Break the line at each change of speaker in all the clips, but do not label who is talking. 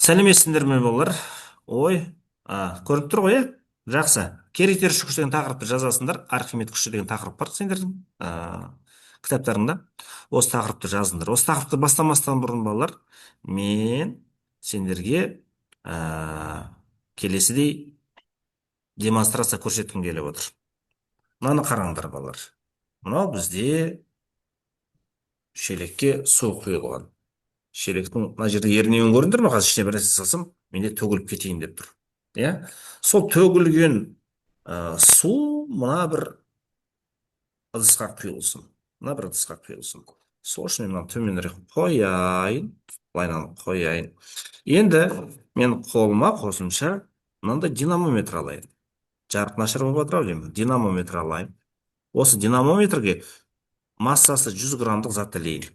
Сәлеметсіңдер ме болар? Ой, көрініп тұр ғой, иә? Жақсы. Кері итеруші күш деген тақырыпты жазасыңдар. Архимед күші деген тақырып бар сендердің кітаптарыңда. Осы тақырыпты жазыңдар. Осы тақырыпты бастамастан бұрын балалар, мен сендерге келесідей демонстрация көрсеткім келіп отыр. Мынаны қараңдар балалар. Мынау бізде шелекке су құйылған. Шелектің мына жерде ернеуін көрдіңдер ме? Қазір ішіне бір нәрсе салсам, менде төгіліп кетейін деп тұр. Иә? Сол төгілген су мына бір ыдысқа құйылсын. Мына бір ыдысқа құйылсын. Сол үшін мен мынаны төменірек қояйын. Былайынан қояйын. Енді мен қолыма қосымша мынандай динамометр алайын. Жарық нашар болып жатыр ау деймін. Динамометр алайын. Осы динамометрге массасы 100 граммдық зат ілейін.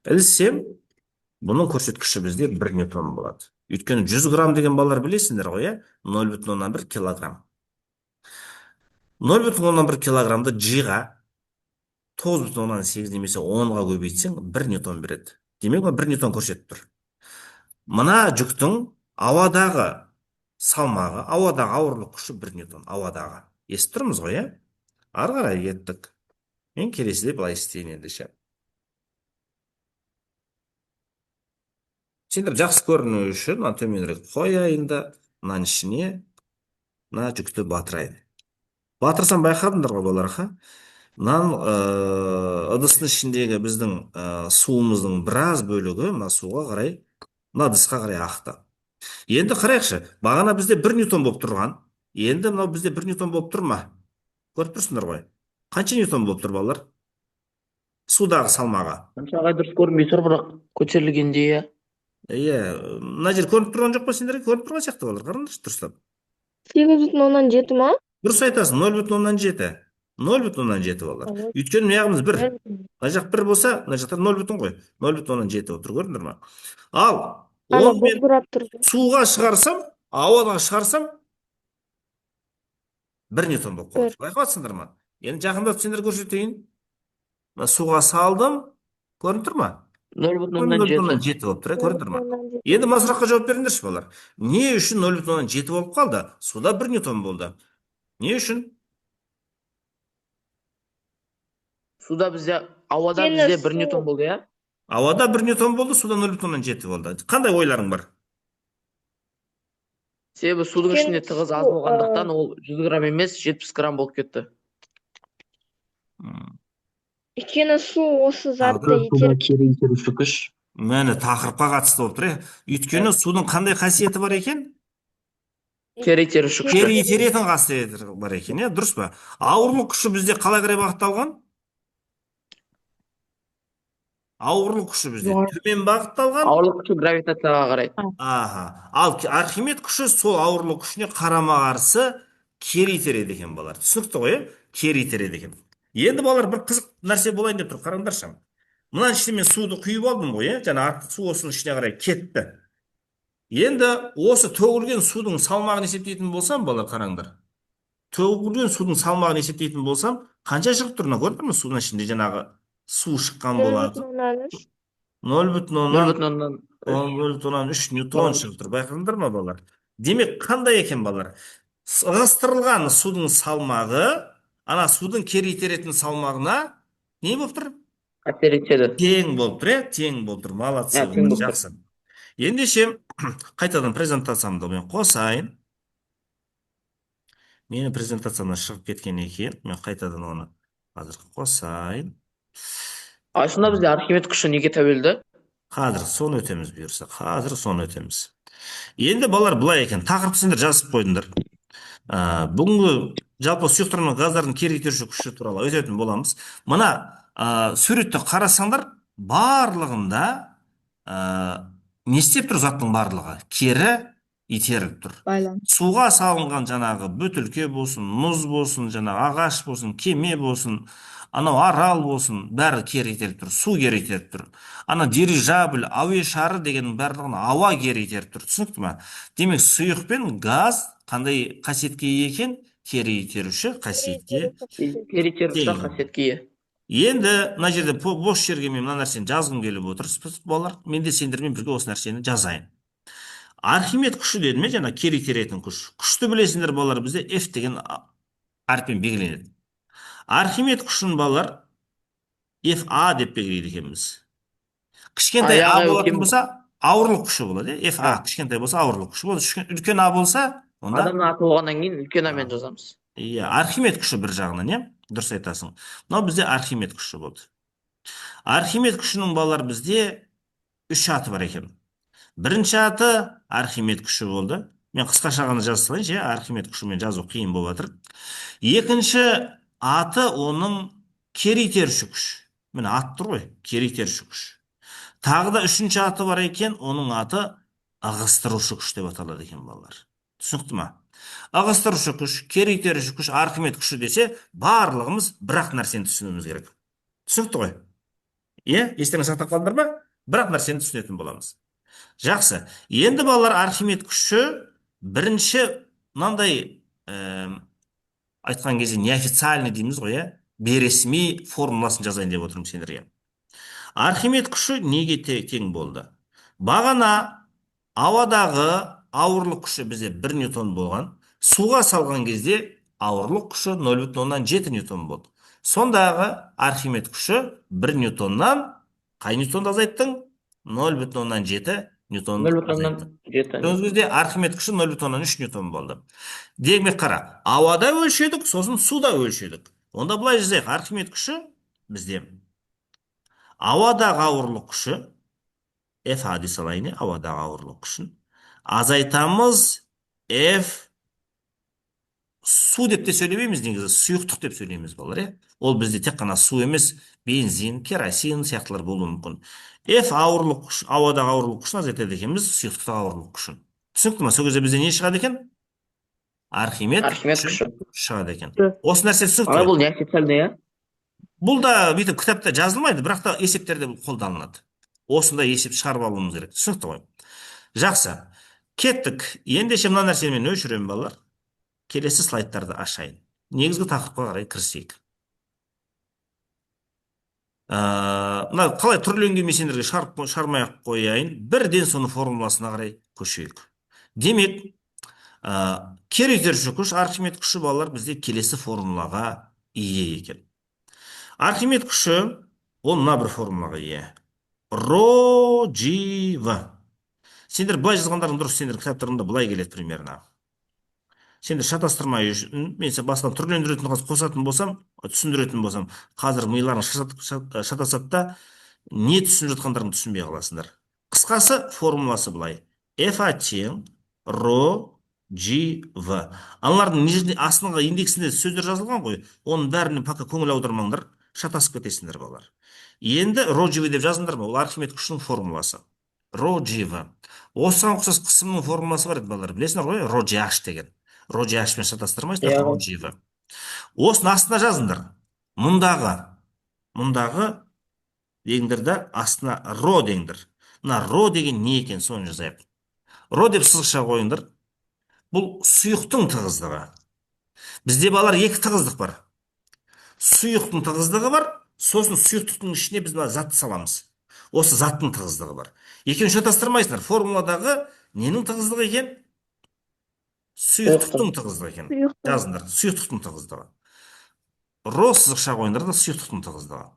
Ілсем, бұның көрсеткіші бізде 1 ньютон болады. Өйткені 100 грамм деген балалар білесіңдер ғой, иә? 0,1 килограмм. 0,1 килограммды G-ға 9,8 немесе 10-ға көбейтсең 1 ньютон береді. Демек, 1 ньютон көрсетіп тұр. Мына жүктің ауадағы салмағы, ауадағы ауырлық күші 1 ньютон, ауадағы. Естіп тұрмыз ғой, иә? Ары қарай кеттік. Мен келесіде былай істейін ендеше. Сендер жақсы көріну үшін мына төменірек қояйын да, мынаның ішіне мына жүкті батырайын. Батырсам байқадыңдар ғой балалар, мынаның ыдыстың ішіндегі біздің суымыздың біраз бөлігі мына суға қарай, мына ыдысқа қарай ақты. Енді қарайықшы, бағана бізде 1 ньютон болып тұрған, енді мынау бізде 1 ньютон болып тұр ма? Көріп тұрсыңдар ғой. Қанша ньютон болып тұр балалар? Судағы салмағы.
Қаншаға дұрыс көрінбей тұр, бірақ көтерілгенде, иә.
Иә, мына жер көрініп тұрған жоқ па сендерге? Көрініп тұрған сияқты балалар, қараңдаршы дұрыстап.
8,7 ма?
Дұрыс айтасың, 0,7. 0,7 балалар. Өйткені мына жағымыз 1. Мына жақ 1 болса, мына жақтар 0 ғой. 0,7 отыр, көрдіңдер ма? Ал, оны мен суға шығарсам, ауаға шығарсам, 1 ньютон болып қалады. Байқап жатсыңдар ма? Енді жақындап сендер көрсетейін. Суға салдым, көрініп тұр ма?
0,7
болып тұр, көрініп тұр ма? Енді мына сұраққа жауап беріңдерші балалар. Не үшін 0,7 болып қалды? Суда 1 ньютон болды. Не үшін?
Суда бізде, ауада бізде 1 ньютон болды, иә?
Ауада 1 ньютон болды, суда 0,7 болды. Қандай ойларың бар?
Себебі судың ішінде тығыз аз болғандықтан ол 100 грамм емес, 70 грамм болып кетті.
Өйткені су осы затты итеріп.
Кері итеруші күш.
Мәні тақырыпқа қатысты болып тұр. Өйткені судың қандай қасиеті бар екен?
Кері итеруші күш.
Кері итеретін қасиеті бар екен, дұрыс па? Ауырлық күші бізде қалай қарай бағытталған? Ауырлық күші бізде төмен бағытталған.
Ауырлық күші гравитацияға қарай.
Ал Архимед күші сол ауырлық күшіне қарама қарсы кері итереді екен балалар. Түсінікті ғой, кері итереді екен. Енді балалар бір қызық нәрсе болайын деп тұр, қараңдаршы. Мына ішіне мен суды құйып алдым ғой, жаңа артық су осының ішіне қарай кетті. Енді осы төгілген судың салмағын есептейтін болсам, балалар қараңдар. Төгілген судың салмағын есептейтін болсам, қанша шығып тұр? Көрдіңіз ме судың ішінде жаңағы су шыққан болады? 0,3 ньютон шығып тұр. Байқадыңдар ма балалар? Демек, қандай екен балалар? Ығыстырылған судың салмағы, ана судың кері итеретін салмағына не болып тұр?
Әсер етеді.
Тең болып тұр, тең болып тұр. Молодцы, жақсы. Ендеше, қайтадан презентациямды мен қосайын. Менің презентациямнан шығып кеткен екен. Мен қайтадан оны қазір қосайын.
Сонда бізде Архимед күші неге тәуелді?
Қазір соны өтеміз бұйырса. Қазір соны өтеміз. Енді балалар былай екен. Тақырып сендер жазып қойдыңдар. Бүгінгі жалпы сұйықтар мен газдардың кері итеруші күші туралы өтетін боламыз. Мына суретті қарасаңдар, барлығында не істеп тұр заттың барлығы? Кері итеріліп тұр. Суға салынған жаңағы бөтелке болсын, мұз болсын, жаңағы ағаш болсын, кеме болсын, анау арал болсын, бәрі кері итеріліп тұр. Су кері итеріліп тұр. Ана дирижабль, әуе шары деген барлығын ауа кері итеріліп тұр. Түсінікті ме? Демек, сұйық пен газ қандай қасиетке ие екен? Кері итеруші қасиетке.
Кері итеруші қасиетке ие.
Енді мына жерде бос жерге мен мына нәрсені жазғым келіп отыр. Балалар, мен де сендермен бірге осы нәрсені жазайын. Архимед күші дедім мен, жаңа кері итеретін күш. Күшті білесіңдер балалар, бізде F деген әріппен белгіленеді. Архимед күшін балалар FA деп белгілейді екенбіз. Кішкентай А
Аяғы
болатын
өтем.
болса, ауырлық күші болады. FA
А,
кішкентай болса, ауырлық күші болады. Үлкен А болса, онда
адамның аты болғаннан кейін үлкен амен жазамыз.
иә, Архимед күші бір жағынан, иә, дұрыс айтасың. Мынау бізде Архимед күші болды. Архимед күшінің балалар бізде үш аты бар екен. Бірінші аты Архимед күші болды. Мен қысқаша ғана жаза салайыншы, иә, Архимед күшімен жазу қиын болып жатыр. Екінші аты оның кері итеруші күш. Міне ат тұр ғой, кері итеруші күш. Тағы да үшінші аты бар екен, оның аты ығыстырушы күш деп аталады екен балалар. Түсінікті ма? Ығыстырушы күш, кері итеруші күш, Архимед күші десе, барлығымыз бір-ақ нәрсені түсінуіміз керек. Түсінікті ғой? Иә, естеріңе сақтап қалдыңдар ма? Бір-ақ нәрсені түсінетін боламыз. Жақсы. Енді балалар, Архимед күші бірінші мынандай айтқан кезде неофициальный дейміз ғой, иә? Бейресми формуласын жазайын деп отырмын сендерге. Архимед күші неге тең болды? Бағана ауадағы ауырлық күші бізде 1 ньютон болған. Суға салған кезде ауырлық күші 0,7 ньютон болды. Сондағы Архимед күші 1 ньютоннан қай ньютонды азайттың? 0,7 ньютон азайттың.
0,7.
Өз кезде Архимед күші 0,3 ньютон болды. Демек қара, ауада өлшедік, сосын суда өлшедік. Онда былай жазайық, Архимед күші бізде ауадағы ауырлық күші, FA дей салайын, ауадағы ауырлық күшін азайтамыз F су деп те сөйлемейміз, негізі сұйықтық деп сөйлейміз балалар. Ол бізде тек қана су емес, бензин, керосин сияқтылар болуы мүмкін. F ауырлық күш, ауадағы ауырлық күшін азайтады екенбіз сұйықтықтағы ауырлық күшін. Түсінікті ма? Сол кезде бізде не шығады екен? Архимед күші шығады екен. Осы нәрсе түсінікті ғой?
Бұл неофициальный, иә?
Бұл да бүйтіп кітапта жазылмайды, бірақ та есептерде қолданылады. Осындай есеп шығарып алуымыз керек. Түсінікті ғой? Жақсы. Кеттік. Ендеше мына нәрсені мен өшіремін балалар. Келесі слайдтарды ашайын. Негізгі тақырыпқа қарай кірісейік. Мына қалай түрленген мен сендерге шығармай-ақ қояйын. Бірден соны формуласына қарай көшейік. Демек, кері итеруші күш, Архимед күші балалар бізде келесі формулаға ие екен. Архимед күші, ол мына бір формулаға ие. Ро G В. Сендер былай жазғандарың дұрыс, сендер кітаптарында былай келеді примерно. Сендер шатастырмай үшін, мен басқа түрлендіретін қосатын болсам, түсіндіретін болсам, қазір миларың шатасады да, не түсініп жатқандарың түсінбей қаласыңдар. Қысқасы формуласы былай. FA тең ро G В. Аналардың астыңғы индексінде сөздер жазылған ғой, оның бәріне пока көңіл аудармаңдар, шатасып кетесіңдер балалар. Енді ро G В деп жазыңдар ма? Ол Архимед күшінің формуласы. Ро G В. Осыған ұқсас қысымның формуласы бар еді балалар. Білесіңдер ғой, ро GH деген. Ро GH пен шатастырмайсыздар, ро G В. Осының астына жазыңдар. Мұндағы деңдерді астына ро деңдер. Мына ро деген не екен, соны жазайық. Ро деп сызықша қойыңдар. Бұл сұйықтың тығыздығы. Бізде балалар екі тығыздық бар. Сұйықтың тығыздығы бар, сосын сұйықтықтың ішіне біз затты саламыз. Осы заттың тығыздығы бар. Екеуін шатастырмайсыңдар. Формуладағы ненің тығыздығы екен? Сұйықтықтың тығыздығы екен. Жазыңдар, сұйықтықтың тығыздығы. Ро сызықша қойыңдар да сұйықтықтың тығыздығы.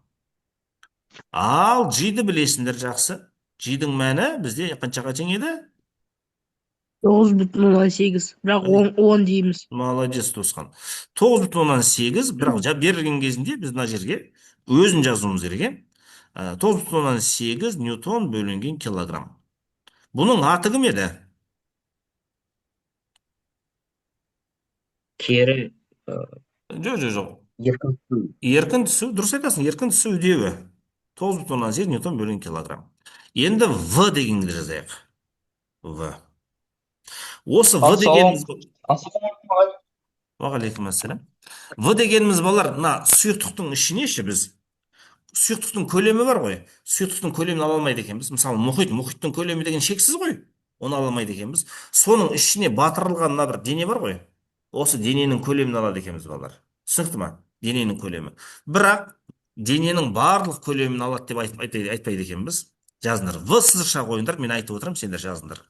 Ал G-ді білесіңдер жақсы. G-дің мәні бізде қаншаға тең еді?
9,8, бірақ 10 дейміз.
Молодец, туысқан. 9,8, бірақ берілген кезінде біз мына жерге өзін жазуымыз керек. 9,8 ньютон бөлінген килограмм. Бұның аты кім еді?
Кері.
Жоқ.
Еркін
түсу, дұрыс айтасың, еркін түсу үдеуі. 9,8 ньютон бөлінген килограмм. Енді В дегенді жазайық. В. Осы В дегеніміз... Уағалейкум ассалам. В дегеніміз балар, мына сұйықтықтың ішіне біз сұйықтықтың көлемі бар ғой. Сұйықтықтың көлемін ала алмайды екенбіз. Мысалы, мұхиттың көлемі деген шексіз ғой. Оны ала алмайды екенбіз. Соның ішіне батырылған мына бір дене бар ғой. Осы дененің көлемін алады екенбіз балар. Түсінікті ма? Дененің көлемі. Бірақ дененің барлық көлемін алады деп айтпайды екенбіз. Жазыңдар. В сызықша қойыңдар, мен айтып отырамын, сендер жазыңдар.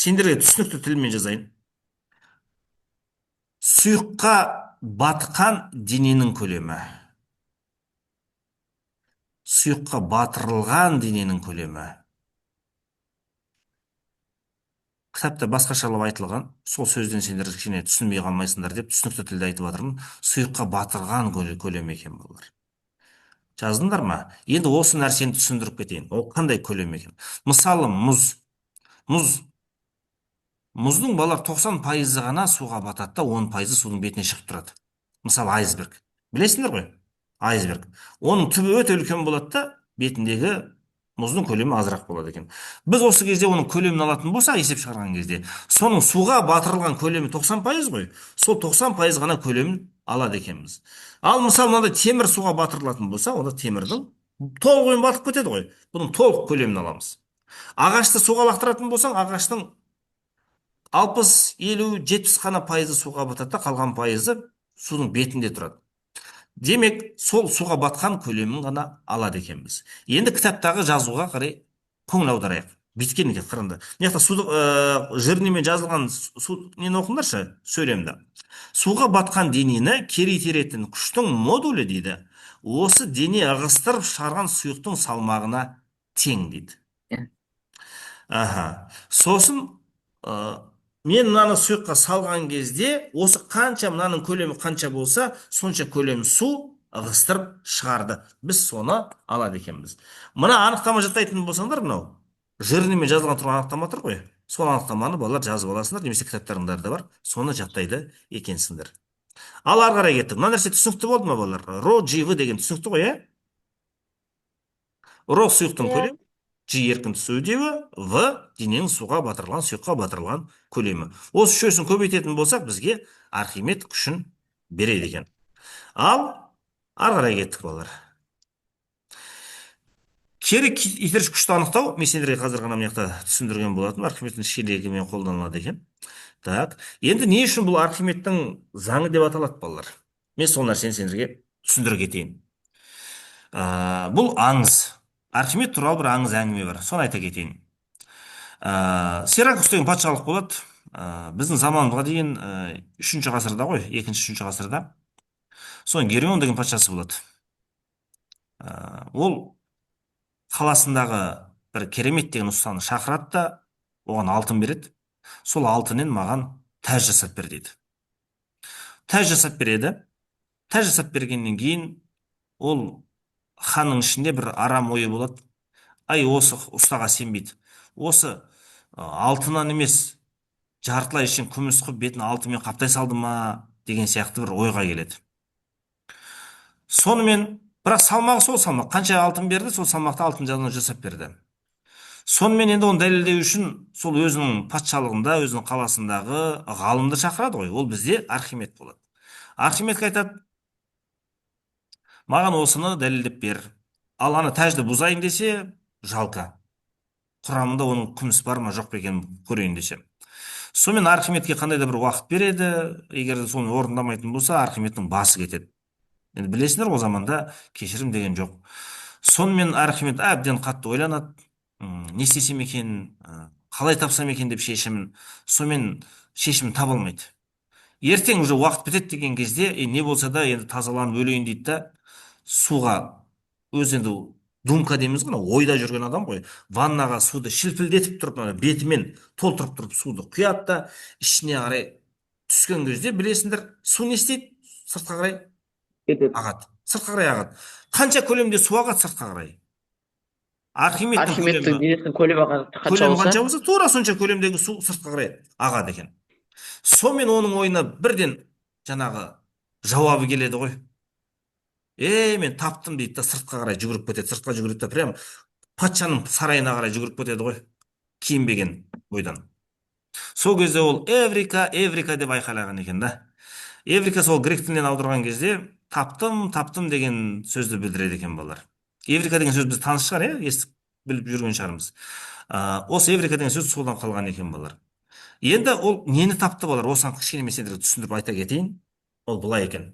Сендерге түсінікті тілмен жазайын. Сұйыққа батқан дененің көлемі. Сұйыққа батырылған дененің көлемі. Кітапта басқашалап айтылған, сол сөзден сендер кішкене түсінбей қалмайсыңдар деп түсінікті тілде айтып жатырмын. Сұйыққа батырған көлем екен бұлар. Жаздыңдар ма? Енді осы нәрсені түсіндіріп кетейін. Ол қандай көлем екен? Мысалы, мұздың балар 90% ғана суға батады да 10% судың бетіне шығып тұрады. Мысалы, айсберг. Білесіңдер ғой? Айсберг. Оның түбі өте үлкен болады да, бетіндегі мұздың көлемі азырақ болады екен. Біз осы кезде оның көлемін алатын болсақ, есеп шығарған кезде, соның суға батырылған көлемі 90% ғой. Сол 90% ғана көлемін алады екенбіз. Ал мысалы, мынандай темір суға батырылатын болса, онда темірдің толығымен батып кетеді ғой. Бұның толық көлемін аламыз. Ағашты суға лақтыратын болсаң, ағаштың 60, 50, 70 қана пайызы суға батады да, қалған пайызы судың бетінде тұрады. Демек, сол суға батқан көлемін ғана алады екенбіз. Енді кітаптағы жазуға қарай көңіл аударайық. Бүйткен екен қырында. Мына жақта суды жирнімен жазылған нені оқыңдаршы, сөйлемді. Суға батқан денені кері итеретін күштің модулі дейді. Осы дене ығыстырып шығарған сұйықтың салмағына тең дейді. Сосын мен мынаны сұйыққа салған кезде, осы қанша, мынаның көлемі қанша болса, сонша көлем су ығыстырып шығарды. Біз соны алады екенбіз. Мына анықтама жаттайтын болсаңдар, мынау жирнімен жазылған тұрған анықтама тұр ғой. Сол анықтаманы балалар жазып аласыңдар, немесе кітаптарыңдарда бар, соны жаттайды екенсіңдер. Ал ары қарай кеттік. Мына нәрсе түсінікті болды ма, балалар? Ро, G, V деген түсінікті ғой, Ро сұйықтың көлемі, G еркін түсу деуі, В дененің суға батырылған, сұйыққа батырылған көлемі. Осы үшеуісін көбейтетін болсақ, бізге Архимед күшін береді екен. Ал ары қарай кеттік, балалар. Кері итеріш күшті анықтау, мен сендерге қазір ғана мына жақта түсіндірген болатын, Архимедтің шелегімен қолданылады екен. Так, енді не үшін бұл Архимедтің заңы деп аталады, балалар? Мен сол нәрсені сендерге түсіндіре кетейін. Бұл аңыз. Архимед туралы бір аңыз әңгіме бар. Соны айта кетейін. Сиракус деген патшалық болады. Біздің заманымызға дейін 3-ші ғасырда ғой, 2-3 ғасырда. Соның Герион деген патшасы болады. Ол қаласындағы бір керемет деген ұстаны шақырады да, оған алтын береді. Сол алтыннен маған тәж жасап бер дейді. Тәж жасап береді. Тәж жасап бергеннен кейін ол ханның ішінде бір арам ойы болады. Ай, осы ұстаға сенбейді. Осы алтыннан емес, жартылай ішін күміс қып, бетін алтынмен қаптай салды ма деген сияқты бір ойға келеді. Сонымен, бірақ салмағы сол салмақ. Қанша алтын берді, сол салмақты алтын жасап берді. Сонымен енді оны дәлелдеу үшін сол өзінің патшалығында, өзінің қаласындағы ғалымды шақырады ғой. Ол бізде Архимед болады. Архимедке айтады: маған осыны дәлелдеп бер. Ал ана тәжді бұзайын десе, жалқа. Құрамында оның күміс бар ма, жоқ па екенін көрейін десе. Сонымен Архимедке қандай да бір уақыт береді. Егер соны орындамайтын болса, Архимедтің басы кетеді. Енді білесіңдер, о заманда кешірім деген жоқ. Сонымен Архимед әбден қатты ойланады. Не істесем екен, қалай тапсам екен деп шешімін. Сонымен шешімін таба алмайды. Ертең уже уақыт бітеді деген кезде, не болса да енді тазаланып өлейін дейді да, суға, өз енді думка дейміз ғой, ойда жүрген адам ғой, ваннаға суды шілпілдетіп тұрып, бетімен толтырып тұрып суды құяды да, ішіне қарай түскен кезде, білесіңдер, су не істейді? Сыртқа қарай ағады. Сыртқа қарай ағады. Қанша көлемде су ағады сыртқа қарай?
Архимедтің көлемі
қанша болса, тура сонша көлемдегі су сыртқа қарай ағады екен. Сонымен оның ойына бірден жаңағы жауабы келеді ғой. Мен таптым дейді да, сыртқа қарай жүгіріп кетеді. Сыртқа жүгіреді да, прям патшаның сарайына қарай жүгіріп кетеді ғой, киінбеген бойдан. Сол кезде ол Эврика, Эврика деп айқайлаған екен да. Эврика сол грек тілінен аударған кезде таптым деген сөзді білдіреді екен, балалар. Эврика деген сөз біз таныс шығар, естіп біліп жүрген шығармыз. Осы Эврика деген сөз солдан қалған екен, балалар. Енді ол нені тапты, балалар? Осыған кішкене мен сендерге түсіндіріп айта кетейін. Ол былай екен.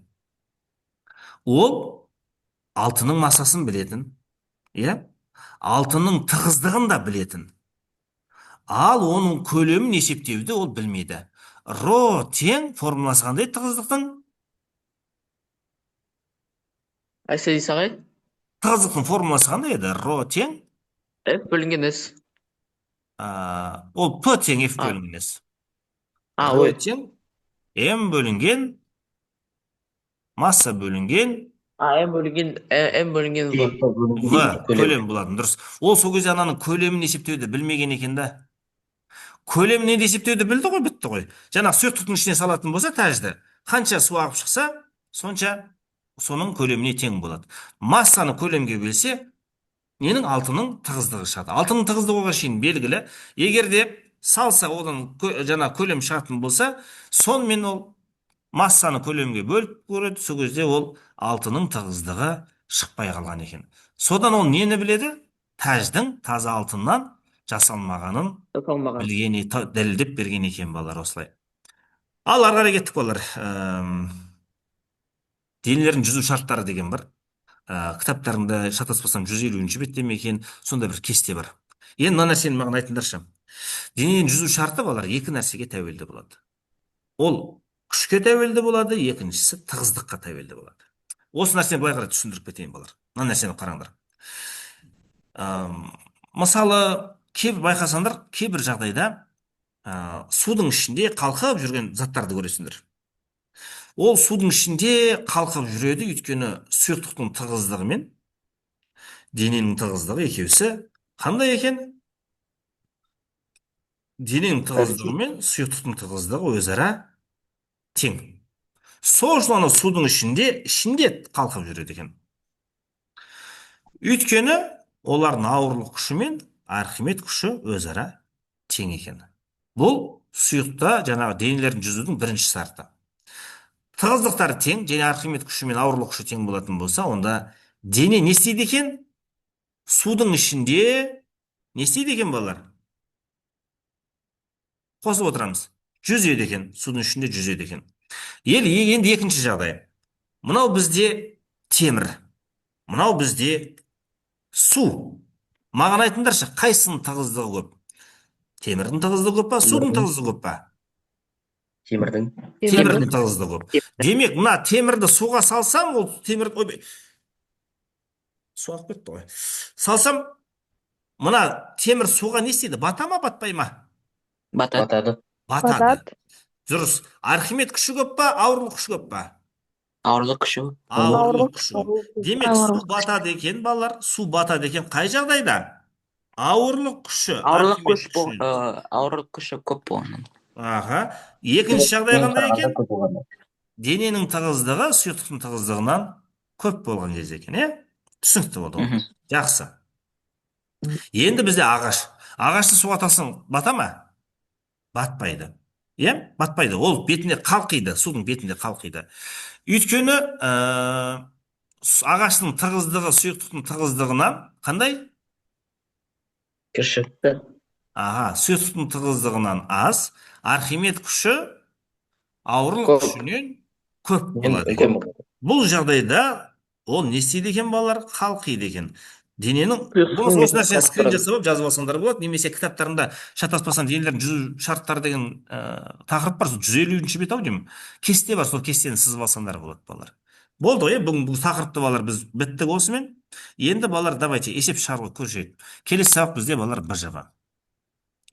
Ол алтынның массасын білетін, алтынның тығыздығын да білетін, Ал оның көлемін есептеуді ол білмейді. Ро тең формуласы қандай тығыздықтың?
Қайсы дейсіз ағай?
Тығыздықтың формуласы қандай еді? Ро тең
F бөлінген S.
ол P тең F
А,
бөлінген S.
ой.
Ро тең M бөлінген масса бөлінген
M бөлінген V.
V көлем болатын, дұрыс. Ол сол кезде ананың көлемін есептеуді білмеген екен да. Көлемін есептеуді білді ғой, бітті ғой. Жаңағы сұйықтықтың ішіне салатын болса тәжді, қанша су ағып шықса, сонша соның көлеміне тең болады. Массаны көлемге бөлсе, ненің? Алтынның тығыздығы шығады. Алтынның тығыздығы шейін белгілі. Егер де салса, одан жаңа көлем шығатын болса, сонымен ол массаны көлемге бөліп көреді, сол кезде ол алтынның тығыздығы шықпай қалған екен. Содан ол нені біледі? Тәждің таза алтыннан жасалмағанын
Жасалмаған.
білген, дәлелдеп берген екен балалар, осылай. Ал ары қарай кеттік балалар. Денелердің жүзу шарттары деген бар. Кітаптарында шатаспасам 150-ші бетте ме екен, сонда бір кесте бар. Енді мына нәрсені маған айтыңдаршы. Дененің жүзу шарты балалар екі нәрсеге тәуелді болады. Ол күшке тәуелді болады, екіншісі тығыздыққа тәуелді болады. Осы нәрсені былай қарай түсіндіріп кетейін балалар. Мына нәрсені қараңдар. Мысалы, кейбір байқасаңдар, кейбір жағдайда судың ішінде қалқып жүрген заттарды көресіңдер. Ол судың ішінде қалқып жүреді, өйткені сұйықтықтың тығыздығы мен дененің тығыздығы екеусі қандай екен? Дененің тығыздығы мен сұйықтықтың тығыздығы өзара тең. Сол үшін ана судың ішінде қалқып жүреді екен. Өйткені олардың ауырлық күші мен Архимед күші өзара тең екен. Бұл сұйықта жаңағы денелердің жүзудің бірінші шарты. Тығыздықтары тең, және Архимед күші мен ауырлық күші тең болатын болса, онда дене не істейді екен? Судың ішінде не істейді екен балалар? Қосып отырамыз. Жүзеді екен, судың ішінде жүзеді екен. Енді екінші жағдай. Мынау бізде темір, мынау бізде су. Маған айтыңдаршы, қайсының тығыздығы көп? Темірдің тығыздығы көп па, судың тығыздығы көп па? Темірдің тығыздығы көп. Демек, мына темірді суға салсам, ол темірді, су ағып кетті ғой. Салсам, мына темір суға не істейді? Бата ма, батпай ма?
Батады.
Батады. Дұрыс. Архимед күші көп па, ауырлық күші көп па?
Ауырлық күші.
Ауырлық күші көп. Демек, су батады екен, балалар. Су батады екен қай жағдайда? Ауырлық күші, Архимед күші.
Ауырлық күші көп болғаннан.
Аха. Екінші жағдай қандай екен? Дененің тығыздығы сұйықтықтың тығыздығынан көп болған кезде екен, түсінікті болды ғой. Жақсы. Енді бізде ағаш. Ағашты суға салсаң бата ма? Батпайды. Батпайды. Ол бетінде қалқиды, судың бетінде қалқиды. Өйткені ағаштың тығыздығы сұйықтықтың тығыздығынан қандай?
Кіші.
Сұйықтықтың тығыздығынан аз, Архимед күші ауырлық күшінен көп болады екен. Бұл жағдайда ол не істейді екен, балалар? Қалқиды екен. Дененің, осы нәрсені скрин жасап жазып алсаңдар болады, немесе кітаптарында шатаспасам денелердің жүзу шарттары деген тақырып бар, 150-ші бет ау деймін. Кесте бар, сол кестені сызып алсаңдар болады, балалар. Болды ғой, бұл тақырыпты балалар біз біттік осымен. Енді балалар, давайте есеп шығаруға көрсек. Келесі сабақ бізде балалар БЖВ.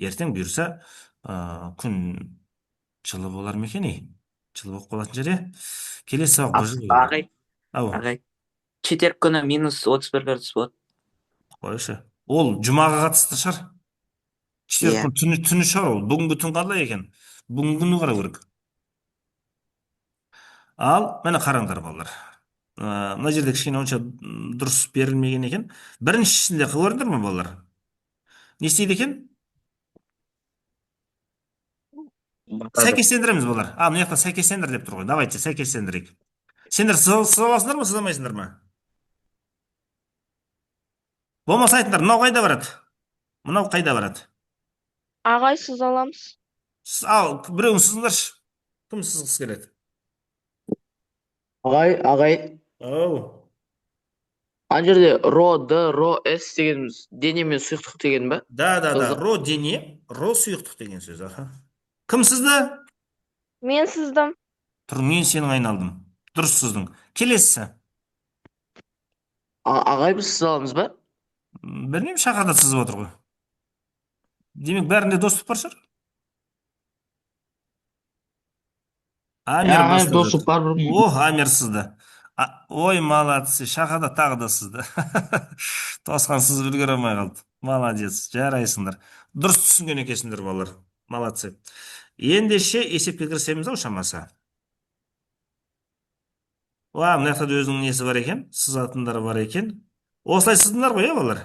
Ертең бұйырса күн жылы болар ма екен? Жылы болып қалатын жер. Келесі сабақ БЖВ.
Ағай, четверг күні -31 градус болады.
Қойшы. Ол жұмаға қатысты шығар. Четверг күні түні шығар ол. Бүгінгі түн қалай екен? Бүгінгі күні қарау керек. Ал, мені қараңдар балалар. Мына жерде кішкене онша дұрыс берілмеген екен. Біріншісінде көрдіңдер ме балалар? Не істейді екен? Сәйкестендіреміз балалар. Мына жақта сәйкестендір деп тұр ғой. Давайте сәйкестендірейік. Сендер сызаласыңдар ма, сызамайсыңдар ма? Болмаса айтыңдар, мынау қайда барады? Мынау қайда барады?
Ағай, сызаламыз.
Ал, біреуін сызыңдаршы. Кім сызғысы келеді?
Ағай.
Ау.
ана жерде ро д ро с дегеніміз дене мен сұйықтық деген ба?
Да.
Ызы.
Ро дене, ро сұйықтық деген сөз. Аха. Кім сызды?
Мен сыздым.
Тұр, мен сенің айналдым. Дұрыс сыздың. Келесісі.
Ағай біз сыза аламыз ба?
Білмеймін, шақада сызып отыр ғой. Демек, бәрінде достық бар шығар. Амир
Ағай
бастап
достық
жатыр.
бар бір.
О, Амир сызды. Ой, молодцы. Шақада тағы да сызды. Тосқан сызып үлгере алмай қалды. Молодец. Жарайсыңдар. Дұрыс түсінген екенсіңдер, балалар. Молодцы. Ендеше есепке кірісеміз ау шамасы. Мына жақта да өзінің несі бар екен, сызатындары бар екен. Осылай сыздыңдар ғой, балалар?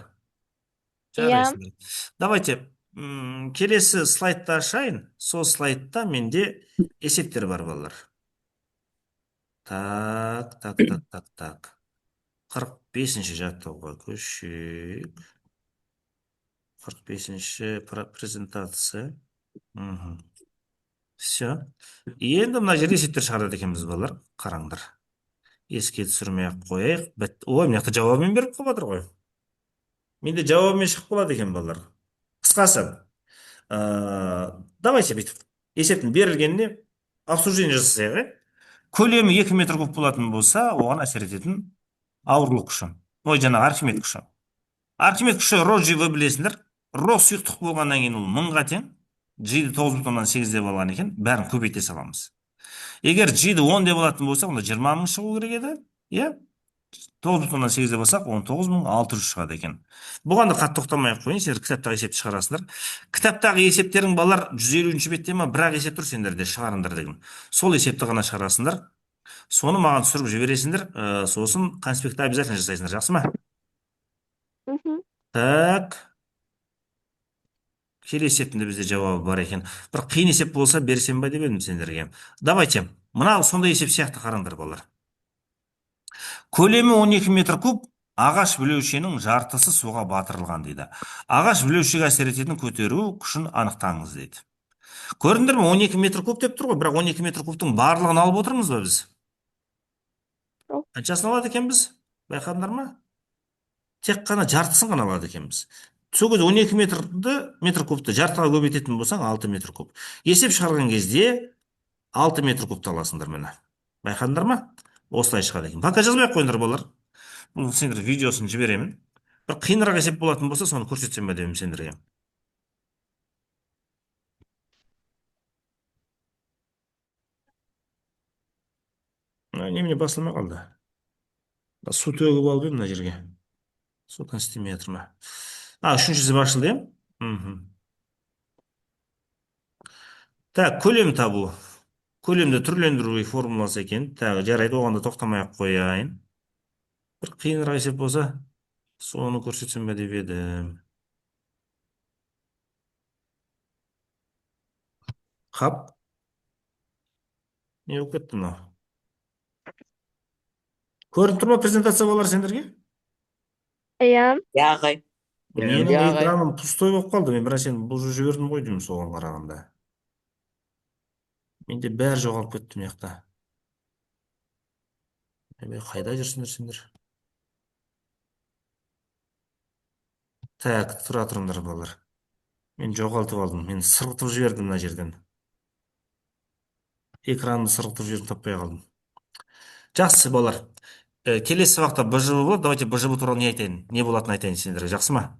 Жарайсыңдар. Давайте келесі слайдты ашайын. Сол слайдта менде есептер бар, балалар. Так. 45-ші жаттауға көшейік. 45-ші презентация. Все. Енді мына жерде есептер шығарады екенбіз, балалар. Қараңдар. Еске түсірмей-ақ қояйық. Ой, мына жақта жауабын беріп қойып отыр ғой. Менде жауабымен шығып қалады екен, балалар. Қысқасы, давайте бүйтіп есептің берілгеніне обсуждение жасайық. Көлемі 2 метр куб болатын болса, оған әсер ететін ауырлық күші. Жаңағы Архимед күші. Архимед күші ро g-ді білесіңдер. Ро сұйықтық болғаннан кейін ол 1000-ға тең. G-ді 9,8 деп алған екен. Бәрін көбейте саламыз. Егер G-ді 10 деп алатын болса, онда 20.000 шығу керек еді. 9,8 деп алсақ, 19.600 шығады екен. Бұған да қатты тоқтамай-ақ қойын, сендер кітаптағы есепті шығарасыңдар. Кітаптағы есептерің балалар 150-ші бетте ма, бірақ есеп тұр, сендерде шығарыңдар деген. Сол есепті ғана шығарасыңдар. Соны маған түсіріп жібересіңдер, сосын конспектті обязательно жасайсыңдар, жақсы ма? Так. Келесі есептінде бізде жауабы бар екен. Бір қиын есеп болса берсем ба деп едім сендерге. Давайте, мына сондай есеп сияқты қараңдар, балалар. Көлемі 12 метр куб, ағаш білеушенің жартысы суға батырылған дейді. Ағаш білеушіге әсер ететін көтеру күшін анықтаңыз дейді. Көрдіңдер ме, 12 метр куб деп тұр ғой, бірақ 12 метр кубтың барлығын алып отырмыз ба біз? Қаншасын алады екенбіз? Байқадыңдар ма? Тек қана жартысын ғана алады екенбіз. Сол кезде 12 метр кубты жартыға көбейтетін болсаң 6 метр куб. Есеп шығарған кезде 6 метр кубты аласыңдар мені. Байқадыңдар ма? Осылай шығады екен. Пока жазбай-ақ қойыңдар, балалар. Бұл сендер видеосын жіберемін. Бір қиынырақ есеп болатын болса, соны көрсетсем бе деймін сендерге. Немене басылмай қалды? Су төгіп алып едім мына жерге. Су констиметр ма? Үшіншісі басылды, Так, көлем табу. Көлемді түрлендіру формуласы екен. Так, жарайды, оғанда тоқтамай-ақ қояйын. Бір қиынырақ есеп болса, соны көрсетсем бе деп едім. Қап. Не болып кетті мынау? Көрініп тұр ма презентация болар сендерге?
Иә.
ағай.
Менің экраным пустой болып қалды. Мен біраз сені бұзып жібердім ғой деймін соған қарағанда. Менде бәрі жоғалып кетті мына жақта. Қайда жүрсіңдер сендер? Так, тұра тұрыңдар, балалар. Мен жоғалтып алдым. Мен сырғытып жібердім мына жерден. Экранды сырғытып жібердім, таппай қалдым. Жақсы, балалар. Келесі сабақта БЖБ болады. Давайте БЖБ туралы не айтайын? Не болатынын айтайын сендерге, жақсы ма?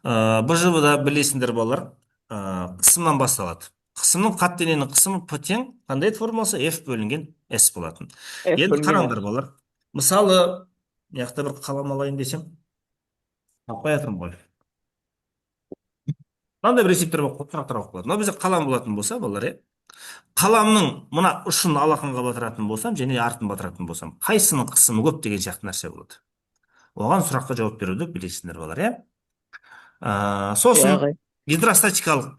БЖБ-да білесіңдер, балалар, қысымнан басталады. Қысымның қат дененің қысымы P тең қандай формуласы? F бөлінген S болатын. Енді қараңдар, балалар. Мысалы, мына жақта бір қалам алайын десем, таппай жатырмын ғой. Мынандай бір есептер болып сұрақтар болып қалады. Мына бізде қалам болатын болса, балалар, қаламның мына ұшын алақанға батыратын болсам, және артын батыратын болсам, қайсының қысымы көп деген сияқты нәрсе болады. Оған сұраққа жауап беруді білесіңдер, балалар, сосын гидростатикалық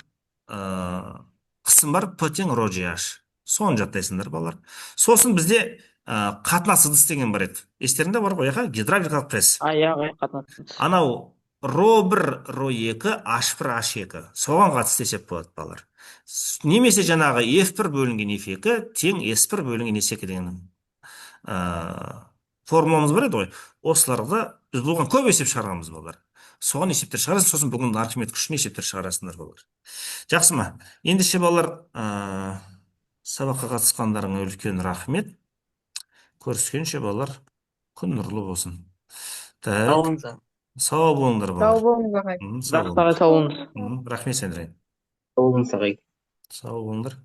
қысым бар, P тең ро GH. Соны жаттайсыңдар, балалар. Сосын бізде қатынас ыдыс деген бар еді. Естеріңде бар ғой, гидравликалық пресс.
Қатынас.
Анау ро1, ро2, h1, h2. Соған қатысты есеп болады, балалар. Немесе жаңағы F1 бөлінген F2 тең S1 бөлінген S2 деген формуламыз бар еді ғой, осыларда біз бұған көп есеп шығарғанбыз балалар. Соған есептер шығарасың, сосын бүгін Архимед күшіне есептер шығарасыңдар балалар. Жақсы ма? Ендеше балалар, сабаққа қатысқандарыңа үлкен рахмет. Көріскенше балалар, күн нұрлы болсын.
Сау
Так,
болыңыздар.
сау болыңдар
Сау
балалар.
болыңыз ағай.
Сау
Жақсы ағай,
болыңдар.
сау болыңыз.
Рахмет Сендірен.
Сау болыңыз ағай.
Сау болыңдар.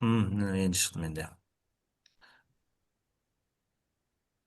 Енді шықты менде.